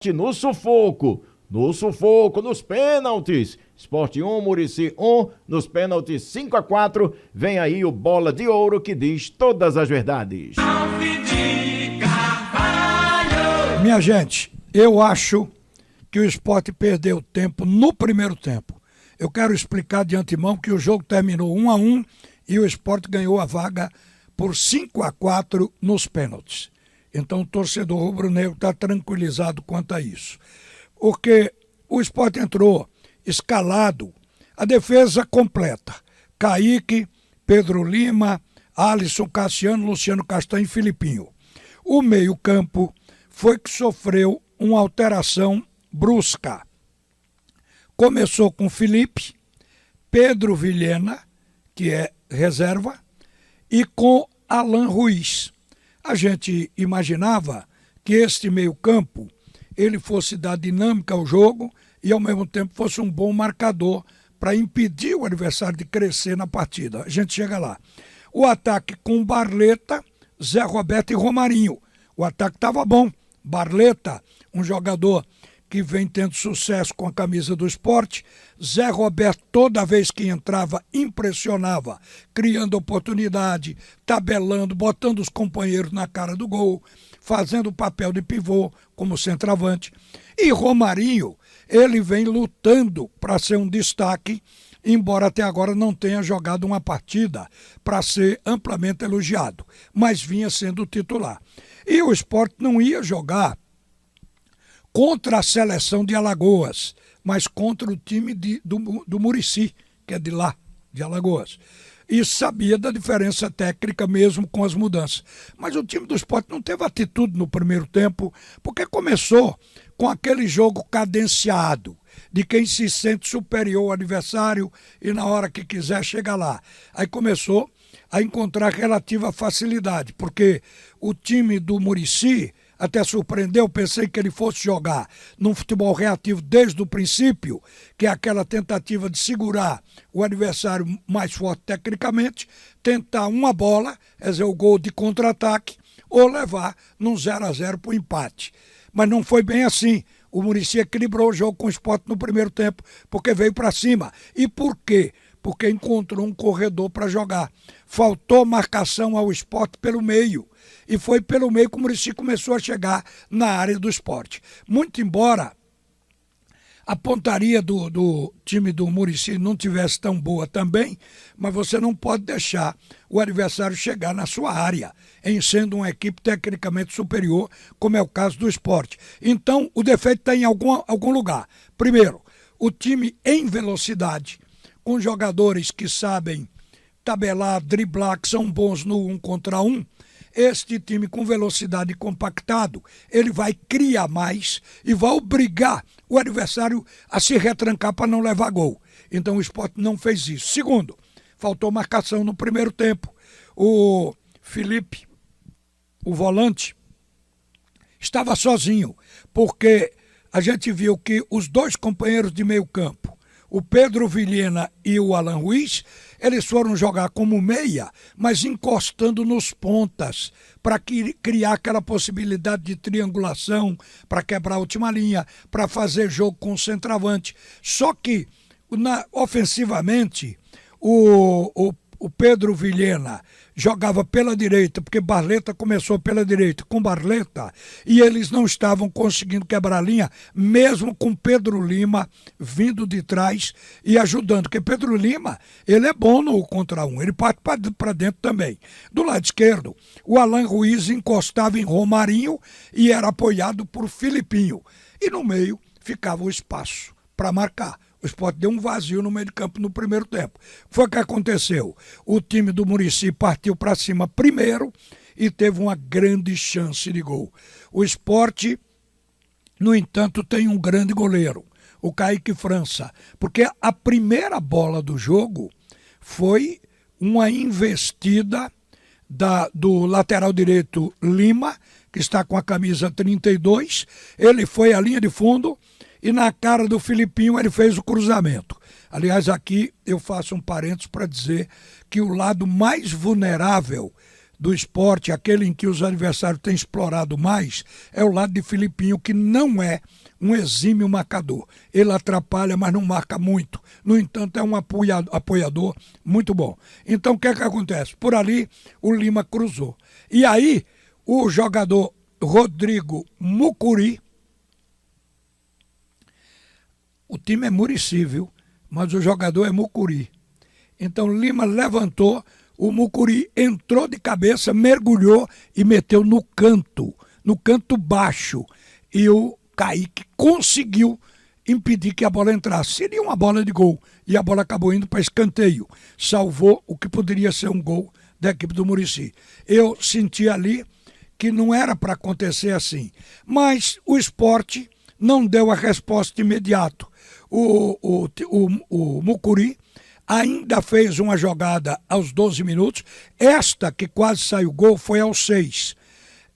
no sufoco, nos pênaltis. Sport 1, Muricy 1, nos pênaltis 5-4. Vem aí o Bola de Ouro que diz todas as verdades. Minha gente, eu acho que o Sport perdeu tempo no primeiro tempo. Eu quero explicar de antemão que o jogo terminou 1-1 e o Sport ganhou a vaga por 5-4 nos pênaltis. Então o torcedor rubro-negro está tranquilizado quanto a isso. Porque o Sport entrou escalado, a defesa completa. Kaique, Pedro Lima, Alisson, Cassiano, Luciano Castanho e Filipinho. O meio-campo foi que sofreu uma alteração brusca. Começou com Felipe, Pedro Vilhena, que é reserva, e com Alan Ruiz. A gente imaginava que este meio-campo ele fosse dar dinâmica ao jogo e ao mesmo tempo fosse um bom marcador para impedir o adversário de crescer na partida. A gente chega lá. O ataque com Barleta, Zé Roberto e Romarinho. O ataque estava bom. Barleta, um jogador que vem tendo sucesso com a camisa do Sport. Zé Roberto, toda vez que entrava, impressionava, criando oportunidade, tabelando, botando os companheiros na cara do gol, fazendo o papel de pivô como centroavante. E Romarinho, ele vem lutando para ser um destaque, embora até agora não tenha jogado uma partida para ser amplamente elogiado, mas vinha sendo titular. E o Sport não ia jogar contra a seleção de Alagoas, mas contra o time do Muricy, que é de lá, de Alagoas. E sabia da diferença técnica mesmo com as mudanças. Mas o time do Sport não teve atitude no primeiro tempo, porque começou com aquele jogo cadenciado, de quem se sente superior ao adversário e na hora que quiser chega lá. Aí começou a encontrar relativa facilidade, porque o time do Muricy até surpreendeu, pensei que ele fosse jogar num futebol reativo desde o princípio, que é aquela tentativa de segurar o adversário mais forte tecnicamente, tentar uma bola, quer dizer, o gol de contra-ataque, ou levar num 0-0 para o empate. Mas não foi bem assim. O Muricy equilibrou o jogo com o Sport no primeiro tempo, porque veio para cima. E por quê? Porque encontrou um corredor para jogar. Faltou marcação ao Sport pelo meio. E foi pelo meio que o Muricy começou a chegar na área do Sport. Muito embora a pontaria do time do Muricy não tivesse tão boa também, mas você não pode deixar o adversário chegar na sua área, em sendo uma equipe tecnicamente superior, como é o caso do Sport. Então, o defeito está em algum lugar. Primeiro, o time em velocidade, com jogadores que sabem tabelar, driblar, que são bons no 1 contra 1, este time com velocidade compactado, ele vai criar mais e vai obrigar o adversário a se retrancar para não levar gol. Então o Sport não fez isso. Segundo, faltou marcação no primeiro tempo. O Felipe, o volante, estava sozinho, porque a gente viu que os dois companheiros de meio campo, o Pedro Vilhena e o Alan Ruiz, eles foram jogar como meia, mas encostando nos pontas, para criar aquela possibilidade de triangulação, para quebrar a última linha, para fazer jogo com o centroavante. Só que, ofensivamente, o Pedro Vilhena jogava pela direita, porque Barleta começou pela direita com Barleta, e eles não estavam conseguindo quebrar a linha, mesmo com Pedro Lima vindo de trás e ajudando, porque Pedro Lima, ele é bom no contra um, ele parte para dentro também. Do lado esquerdo, o Alan Ruiz encostava em Romarinho e era apoiado por Filipinho, e no meio ficava o espaço para marcar. O Sport deu um vazio no meio de campo no primeiro tempo. Foi o que aconteceu. O time do Muricy partiu para cima primeiro e teve uma grande chance de gol. O Sport, no entanto, tem um grande goleiro, o Kaique França, porque a primeira bola do jogo foi uma investida do lateral direito Lima, que está com a camisa 32. Ele foi à linha de fundo e na cara do Filipinho ele fez o cruzamento. Aliás, aqui eu faço um parênteses para dizer que o lado mais vulnerável do Sport, aquele em que os adversários têm explorado mais, é o lado de Filipinho, que não é um exímio marcador. Ele atrapalha, mas não marca muito. No entanto, é um apoiador muito bom. Então, o que é que acontece? Por ali, o Lima cruzou. E aí, o jogador Rodrigo Mucuri, o time é Muricy, viu? Mas o jogador é Mucuri. Então, Lima levantou, o Mucuri entrou de cabeça, mergulhou e meteu no canto baixo. E o Kaique conseguiu impedir que a bola entrasse. Seria uma bola de gol. E a bola acabou indo para escanteio. Salvou o que poderia ser um gol da equipe do Muricy. Eu senti ali que não era para acontecer assim. Mas o Sport não deu a resposta imediata. O Mucuri ainda fez uma jogada aos 12 minutos. Esta que quase saiu gol foi aos 6.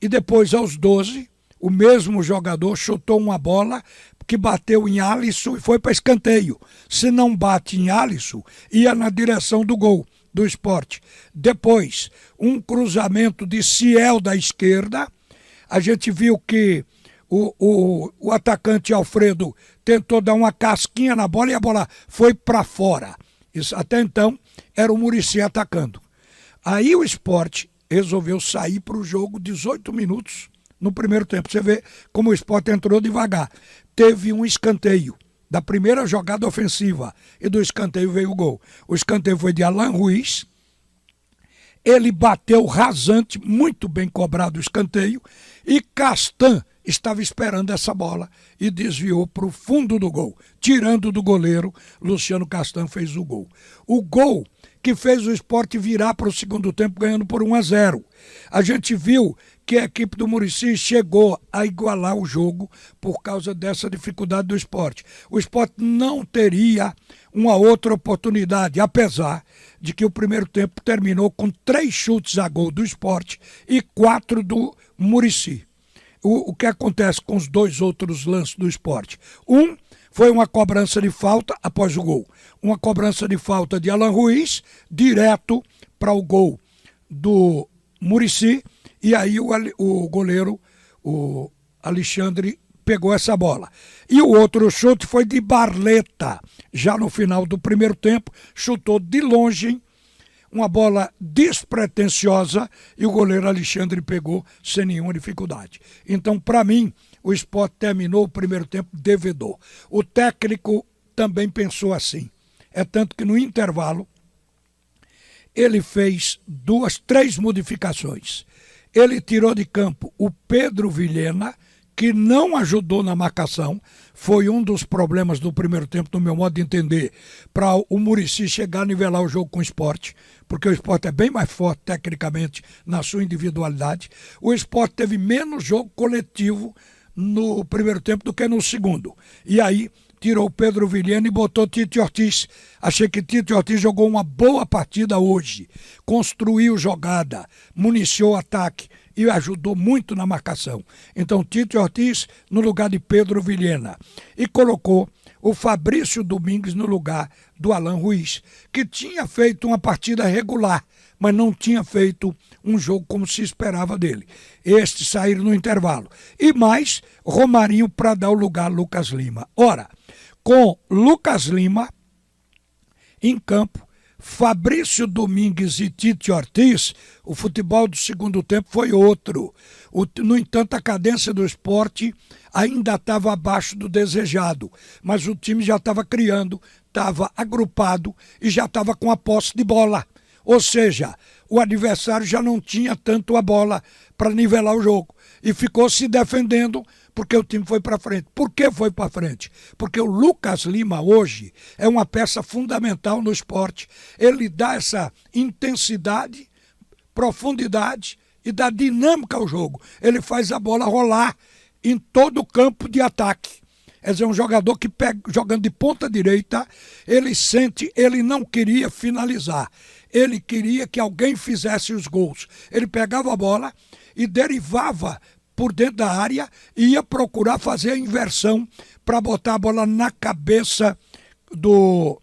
E depois aos 12, o mesmo jogador chutou uma bola que bateu em Alisson e foi para escanteio. Se não bate em Alisson, ia na direção do gol do Sport. Depois, um cruzamento de Ciel da esquerda. A gente viu que o atacante Alfredo tentou dar uma casquinha na bola e a bola foi para fora. Isso, até então, era o Muricy atacando. Aí o Sport resolveu sair para o jogo 18 minutos no primeiro tempo. Você vê como o Sport entrou devagar. Teve um escanteio da primeira jogada ofensiva e do escanteio veio o gol. O escanteio foi de Alan Ruiz. Ele bateu rasante, muito bem cobrado o escanteio, e Castan estava esperando essa bola e desviou para o fundo do gol. Tirando do goleiro, Luciano Castan fez o gol. O gol que fez o Sport virar para o segundo tempo ganhando por 1-0. A gente viu que a equipe do Muricy chegou a igualar o jogo por causa dessa dificuldade do Sport. O Sport não teria uma outra oportunidade, apesar de que o primeiro tempo terminou com 3 chutes a gol do Sport e 4 do Muricy. O que acontece com os 2 outros lances do Sport? Um foi uma cobrança de falta após o gol. Uma cobrança de falta de Alan Ruiz, direto para o gol do Muricy, e aí o goleiro, o Alexandre, pegou essa bola. E o outro chute foi de Barleta, já no final do primeiro tempo, chutou de longe, uma bola despretensiosa, e o goleiro Alexandre pegou sem nenhuma dificuldade. Então, para mim, o Sport terminou o primeiro tempo devedor. O técnico também pensou assim. É tanto que no intervalo ele fez 3 modificações. Ele tirou de campo o Pedro Vilhena, que não ajudou na marcação. Foi um dos problemas do primeiro tempo, no meu modo de entender, para o Muricy chegar a nivelar o jogo com o Sport, porque o Sport é bem mais forte tecnicamente na sua individualidade. O Sport teve menos jogo coletivo no primeiro tempo do que no segundo. E aí tirou o Pedro Vilhena e botou Tite Ortiz. Achei que Tite Ortiz jogou uma boa partida hoje. Construiu jogada, municiou o ataque e ajudou muito na marcação. Então Tite Ortiz no lugar de Pedro Vilhena. E colocou o Fabrício Domingues no lugar do Alan Ruiz, que tinha feito uma partida regular, mas não tinha feito um jogo como se esperava dele. Estes saíram no intervalo. E mais Romarinho para dar o lugar a Lucas Lima. Ora, com Lucas Lima em campo, Fabrício Domingues e Tite Ortiz, o futebol do segundo tempo foi outro. No entanto, a cadência do Sport ainda estava abaixo do desejado, mas o time já estava criando, estava agrupado e já estava com a posse de bola. Ou seja, o adversário já não tinha tanto a bola para nivelar o jogo e ficou se defendendo porque o time foi para frente. Por que foi para frente? Porque o Lucas Lima hoje é uma peça fundamental no Sport. Ele dá essa intensidade, profundidade e dá dinâmica ao jogo. Ele faz a bola rolar em todo o campo de ataque. Quer dizer, um jogador que pega, jogando de ponta direita, ele não queria finalizar. Ele queria que alguém fizesse os gols. Ele pegava a bola e derivava por dentro da área e ia procurar fazer a inversão para botar a bola na cabeça do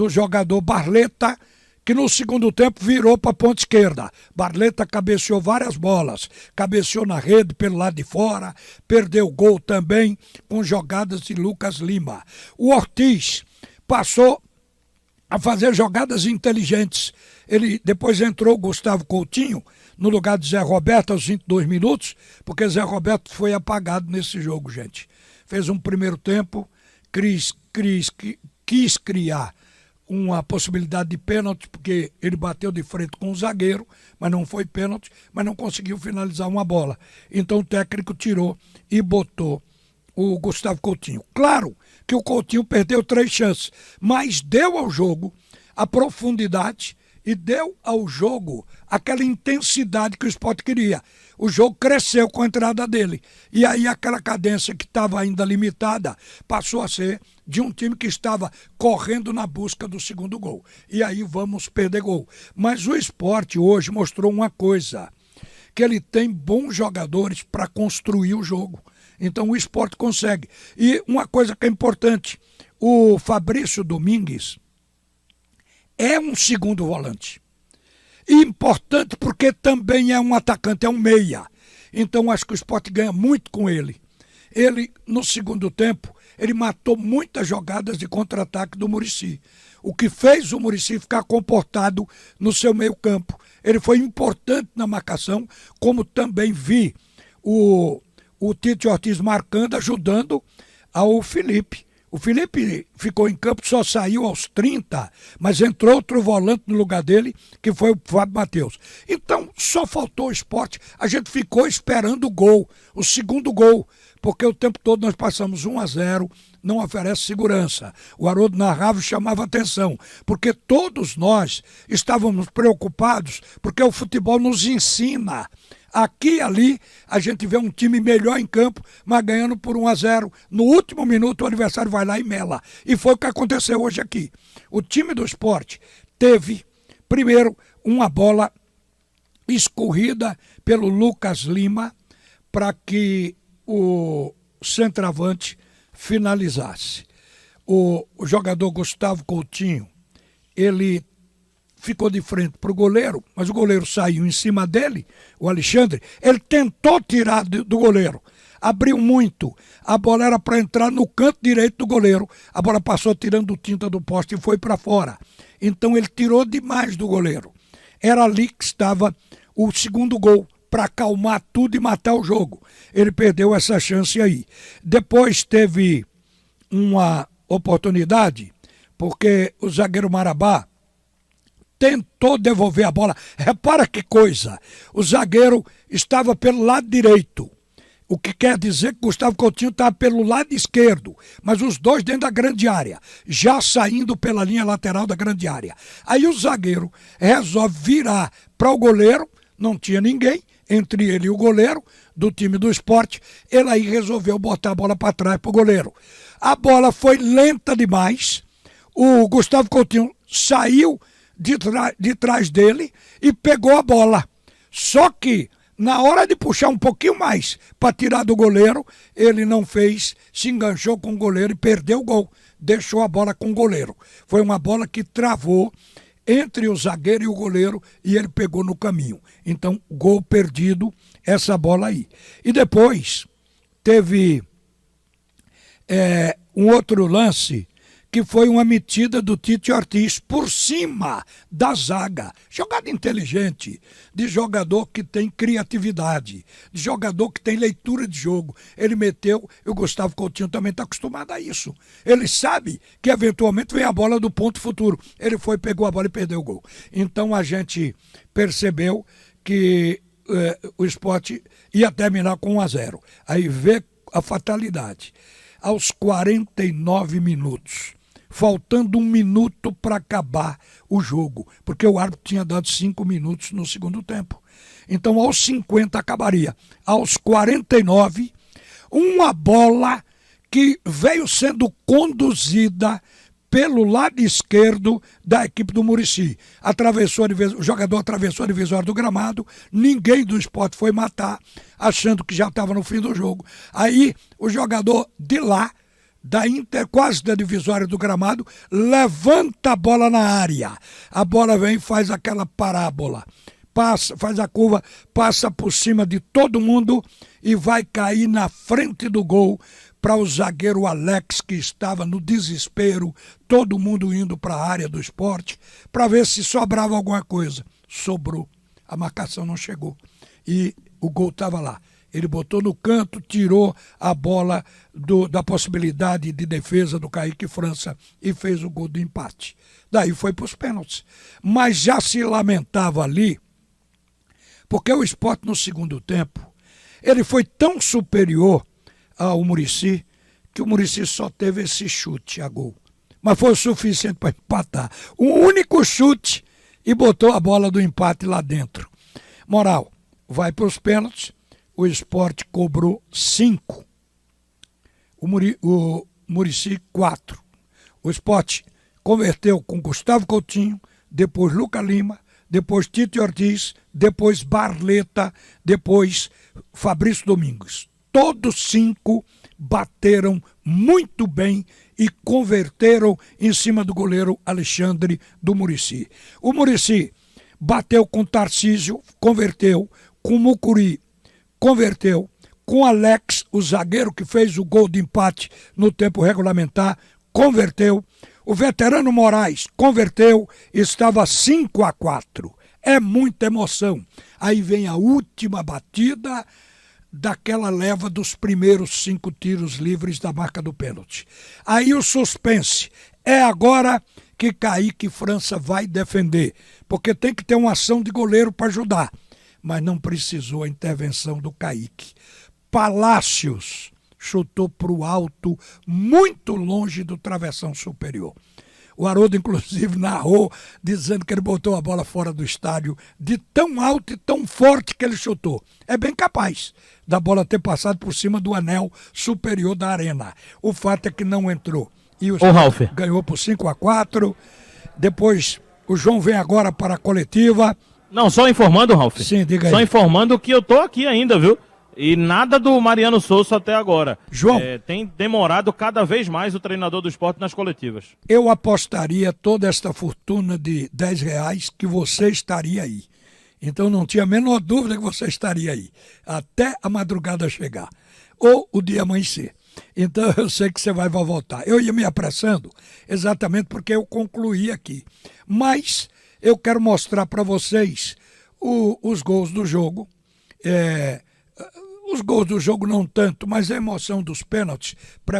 jogador Barleta, que no segundo tempo virou para a ponta esquerda. Barleta cabeceou várias bolas, cabeceou na rede pelo lado de fora, perdeu gol também com jogadas de Lucas Lima. O Ortiz passou a fazer jogadas inteligentes. Ele depois entrou o Gustavo Coutinho no lugar de Zé Roberto aos 22 minutos, porque Zé Roberto foi apagado nesse jogo, gente. Fez um primeiro tempo, quis criar uma possibilidade de pênalti, porque ele bateu de frente com o zagueiro, mas não foi pênalti, mas não conseguiu finalizar uma bola. Então o técnico tirou e botou o Gustavo Coutinho. Claro que o Coutinho perdeu 3 chances, mas deu ao jogo a profundidade e deu ao jogo aquela intensidade que o Sport queria. O jogo cresceu com a entrada dele. E aí aquela cadência que estava ainda limitada passou a ser de um time que estava correndo na busca do segundo gol. E aí vamos perder gol. Mas o Sport hoje mostrou uma coisa, que ele tem bons jogadores para construir o jogo. Então o Sport consegue. E uma coisa que é importante, o Fabrício Domingues é um segundo volante. E importante porque também é um atacante, é um meia. Então acho que o Sport ganha muito com ele. Ele, no segundo tempo, ele matou muitas jogadas de contra-ataque do Muricy. O que fez o Muricy ficar comportado no seu meio campo. Ele foi importante na marcação, como também vi o Tite Ortiz marcando, ajudando ao Felipe. O Felipe ficou em campo, só saiu aos 30, mas entrou outro volante no lugar dele, que foi o Fábio Matheus. Então, só faltou o Sport. A gente ficou esperando o gol, o segundo gol, porque o tempo todo nós passamos 1-0, não oferece segurança. O Haroldo narrava e chamava atenção, porque todos nós estávamos preocupados, porque o futebol nos ensina. Aqui e ali a gente vê um time melhor em campo, mas ganhando por 1-0. No último minuto o adversário vai lá e mela. E foi o que aconteceu hoje aqui. O time do Sport teve, primeiro, uma bola escorrida pelo Lucas Lima para que o centroavante finalizasse. O jogador Gustavo Coutinho, ele ficou de frente para o goleiro, mas o goleiro saiu em cima dele, o Alexandre, ele tentou tirar do goleiro, abriu muito, a bola era para entrar no canto direito do goleiro, a bola passou tirando tinta do poste e foi para fora. Então ele tirou demais do goleiro. Era ali que estava o segundo gol, para acalmar tudo e matar o jogo. Ele perdeu essa chance aí. Depois teve uma oportunidade, porque o zagueiro Marabá tentou devolver a bola. Repara que coisa, o zagueiro estava pelo lado direito, o que quer dizer que Gustavo Coutinho estava pelo lado esquerdo, mas os dois dentro da grande área, já saindo pela linha lateral da grande área. Aí o zagueiro resolve virar para o goleiro, não tinha ninguém entre ele e o goleiro do time do Sport, ele aí resolveu botar a bola para trás para o goleiro. A bola foi lenta demais, o Gustavo Coutinho saiu de trás dele e pegou a bola. Só que na hora de puxar um pouquinho mais para tirar do goleiro, ele não fez, se enganchou com o goleiro e perdeu o gol. Deixou a bola com o goleiro. Foi uma bola que travou entre o zagueiro e o goleiro e ele pegou no caminho. Então, gol perdido, essa bola aí. E depois teve um outro lance que foi uma metida do Tite Ortiz por cima da zaga. Jogada inteligente, de jogador que tem criatividade, de jogador que tem leitura de jogo. Ele meteu, e o Gustavo Coutinho também está acostumado a isso. Ele sabe que eventualmente vem a bola do ponto futuro. Ele foi, pegou a bola e perdeu o gol. Então a gente percebeu que o Sport ia terminar com 1-0. Aí vê a fatalidade. Aos 49 minutos, faltando 1 minuto para acabar o jogo, porque o árbitro tinha dado 5 minutos no segundo tempo. Então, aos 50 acabaria. Aos 49, uma bola que veio sendo conduzida pelo lado esquerdo da equipe do Muricy. O jogador atravessou a divisória do gramado, ninguém do Sport foi matar, achando que já estava no fim do jogo. Aí, o jogador de lá da Inter, quase da divisória do gramado, levanta a bola na área. A bola vem e faz aquela parábola. Passa, faz a curva, passa por cima de todo mundo e vai cair na frente do gol para o zagueiro Alex, que estava no desespero, todo mundo indo para a área do Sport, para ver se sobrava alguma coisa. Sobrou. A marcação não chegou. E o gol estava lá. Ele botou no canto, tirou a bola da possibilidade de defesa do Kaique França e fez o gol do empate. Daí foi para os pênaltis. Mas já se lamentava ali, porque o Sport no segundo tempo, ele foi tão superior ao Muricy, que o Muricy só teve esse chute a gol. Mas foi o suficiente para empatar. Um único chute e botou a bola do empate lá dentro. Moral, vai para os pênaltis. O Sport cobrou 5. O Muricy 4. O Sport converteu com Gustavo Coutinho, depois Luca Lima, depois Tite Ortiz, depois Barleta, depois Fabrício Domingos. Todos 5 bateram muito bem e converteram em cima do goleiro Alexandre do Muricy. O Muricy bateu com Tarcísio, converteu, com Mucuri, converteu, com Alex, o zagueiro que fez o gol de empate no tempo regulamentar, converteu. O veterano Moraes converteu, estava 5-4. É muita emoção. Aí vem a última batida daquela leva dos primeiros 5 tiros livres da marca do pênalti. Aí o suspense. É agora que Kaique França vai defender, porque tem que ter uma ação de goleiro para ajudar. Mas não precisou a intervenção do Kaique. Palácios chutou para o alto, muito longe do travessão superior. O Haroldo, inclusive, narrou, dizendo que ele botou a bola fora do estádio de tão alto e tão forte que ele chutou. É bem capaz da bola ter passado por cima do anel superior da arena. O fato é que não entrou. E o Ralf ganhou por 5-4. Depois, o João vem agora para a coletiva. Não, só informando, Ralf. Sim, diga aí. Só informando que eu tô aqui ainda, viu? E nada do Mariano Souza até agora. João. Tem demorado cada vez mais o treinador do Sport nas coletivas. Eu apostaria toda esta fortuna de R$10 que você estaria aí. Então não tinha a menor dúvida que você estaria aí. Até a madrugada chegar. Ou o dia amanhecer. Então eu sei que você vai voltar. Eu ia me apressando exatamente porque eu concluí aqui. Mas eu quero mostrar para vocês os gols do jogo. Os gols do jogo não tanto, mas a emoção dos pênaltis,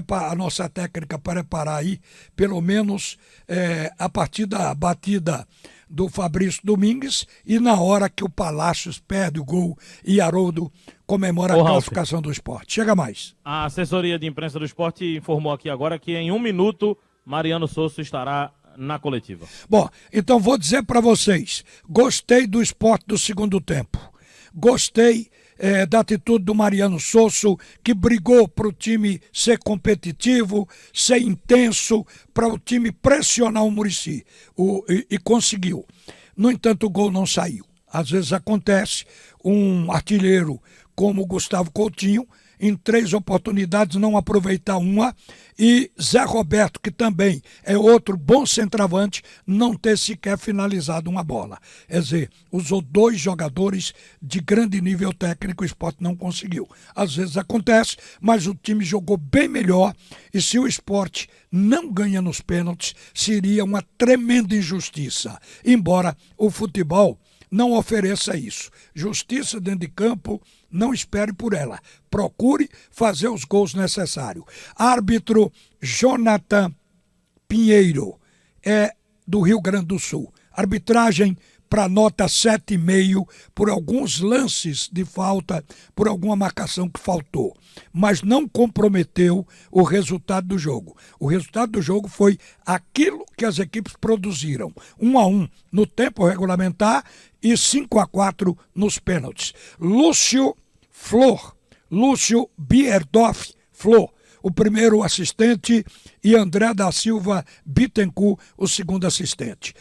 a nossa técnica preparar aí, pelo menos a partir da batida do Fabrício Domingues e na hora que o Palácios perde o gol e Haroldo comemora a classificação do Sport. Chega mais. A assessoria de imprensa do Sport informou aqui agora que em 1 minuto Mariano Souza estará na coletiva. Bom, então vou dizer para vocês, gostei do Sport do segundo tempo. Gostei da atitude do Mariano Souza, que brigou para o time ser competitivo, ser intenso, para o time pressionar o Muricy, e conseguiu. No entanto, o gol não saiu. Às vezes acontece, um artilheiro como o Gustavo Coutinho, em 3 oportunidades não aproveitar uma, e Zé Roberto, que também é outro bom centroavante, não ter sequer finalizado uma bola. Quer dizer, usou 2 jogadores de grande nível técnico, o Sport não conseguiu. Às vezes acontece, mas o time jogou bem melhor, e se o Sport não ganha nos pênaltis, seria uma tremenda injustiça. Embora o futebol não ofereça isso. Justiça dentro de campo, não espere por ela. Procure fazer os gols necessários. Árbitro Jonathan Pinheiro, é do Rio Grande do Sul. Arbitragem para nota 7,5 por alguns lances de falta, por alguma marcação que faltou. Mas não comprometeu o resultado do jogo. O resultado do jogo foi aquilo que as equipes produziram. 1-1 no tempo regulamentar e 5-4 nos pênaltis. Lúcio Bierdorf Flor, o primeiro assistente, e André da Silva Bittencourt, o segundo assistente.